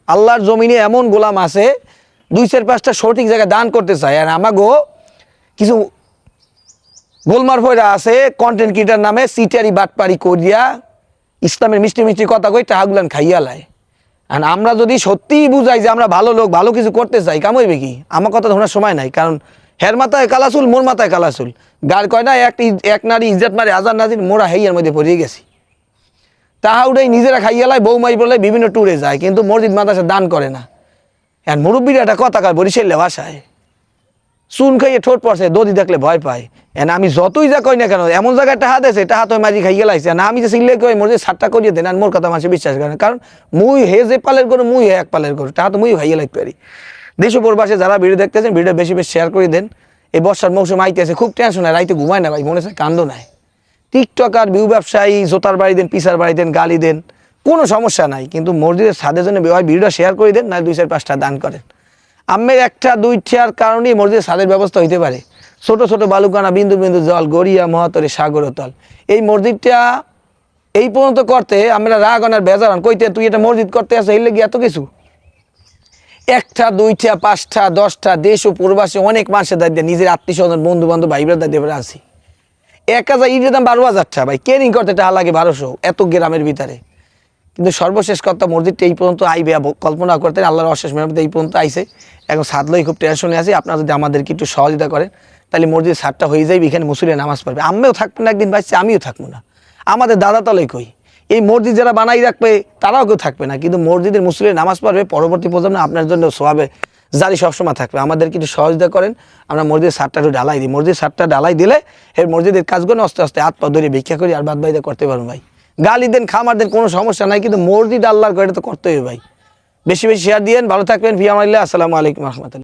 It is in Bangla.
আল্লাহর জমিনে এমন গোলাম আছে 2-4-5টা সঠিক জায়গায় দান করতে চায়। আর আমাগো কিছু গোলমার ফয়রা আছে কন্টেন্ট ক্রিয়েটার নামে সিটারি বাটপারি করিয়া ইসলামের মিষ্টি মিষ্টি কথা কই টাহাগুলান খাইয়া লায়। আর আমরা যদি সত্যিই বুঝাই যে আমরা ভালো লোক, ভালো কিছু করতে চাই, কাম হইবে কি? আমার কথা শোনার সময় নাই, কারণ হের মাথায় কালাচুল, মোর মাথায় কালাচুল। গার কয় না এক নারী ইজ্জত মারে আজার নাজির, মোরা হেইয়ার মধ্যে পড়ে গেছি। তাহাউটাই নিজেরা খাইয়া লাই, বউ মাই বলে বিভিন্ন ট্যুরে যায়, কিন্তু মসজিদ মাদ্রাসা দান করে না। আর মুরব্বীরা একটা কথা কয় বরিশালে ভাষায়, চুন খাইয়ে ঠোঁট পড়ছে, দদি দেখলে ভয় পায়। এন আমি যতই যা কই না কেন, এমন জায়গায় টাহা দেছে, টাহা তো মাঝি খাইয়ে লাইছে। না আমি যে সিল্লে কই মোর যে 7টা করিয়ে দেন, আর মোর কথা মানুষ বিশ্বাস করে না, কারণ মুই হে যে পালের গরু, মুই হে এক পালের গরু, টাহা তো মুই খাইয়ে লাইতে পারি। দেশ প্রবাসে যারা ভিডিও দেখতেছেন, ভিডিও বেশি বেশি শেয়ার করে দেন। এই বর্ষার মৌসুম আইতেছে, খুব টেনশন হয়, রাইতে ঘুমায় না ভাই, মনে হয় কান্দ নাই। টিকটকার ভিউ ব্যবসায়ী জোতার বাড়ি দেন, পিসার বাড়ি দেন, গালি দেন, কোনো সমস্যা নাই, কিন্তু মসজিদের ছাদের জন্য ভিডিওটা শেয়ার করে দেন, না 2-4-5টা দান করেন। আমের 1-2টার কারণেই মসজিদের ছাদের ব্যবস্থা হইতে পারে। ছোট ছোট বালুকানা, বিন্দু বিন্দু জল, গড়িয়া মহাতরে সাগর তল। এই মসজিদটা এই পর্যন্ত করতে আমরা রাগ আনার বেজারান কইতে, তুই এটা মসজিদ করতে আসো এই লেগে এত কিছু। 1টা 2টা 5টা 10টা দেশ ও প্রবাসী অনেক মানুষের দায়িত্ব, নিজের আত্মীয় স্বজন বন্ধু বান্ধব ভাইবের দায়িত্ব আছি। 1000 ইটের দাম 12,000 টাকা ভাই, কেরিং করতে টাকা লাগে 1200, এত গ্রামের ভিতরে। কিন্তু সর্বশেষ কথা, মসজিদটা এই পর্যন্ত আইবে কল্পনা করতেন, আল্লাহর অশেষ মেহরবানিতে এই পর্যন্ত আইছে। এখন সাদলই খুব টেনশনে আছে। আপনারা যদি আমাদেরকে একটু সহযোগিতা করেন, তাহলে মসজিদ ছাদটা হয়ে যাবে, এখানে মুসলিম নামাজ পড়বে। আমিও থাকবো না একদিন বাচ্চা, আমিও থাকবো না, আমাদের দাদা তলাই কই। এই মসজিদ যারা বানাই রাখবে তারাও কেউ থাকবে না, কিন্তু মসজিদের মুসলিম নামাজ পড়বে, পরবর্তী প্রজন্ম আপনার জন্য সওয়াবে জারি সবসময় থাকবে। আমাদেরকে একটু সহযোগিতা করেন, আমরা মসজিদের ছাদটা একটু ঢালাই দিই। মসজিদ ছাদটা ঢালাই দিলে এই মসজিদের কাজগুলো আস্তে আস্তে হাত পা ধরে ভিক্ষা করি আর বাদ বাইদা করতে পারবো ভাই। গালি দেন, খামার দেন, কোনো সমস্যা নাই, কিন্তু মসজিদ আল্লাহর করে তো করতে হবে ভাই। বেশি বেশি শেয়ার দিয়েন, ভালো থাকবেন। ফি আমানিল্লাহ, আসসালামু আলাইকুম রহমতুল্লাহ।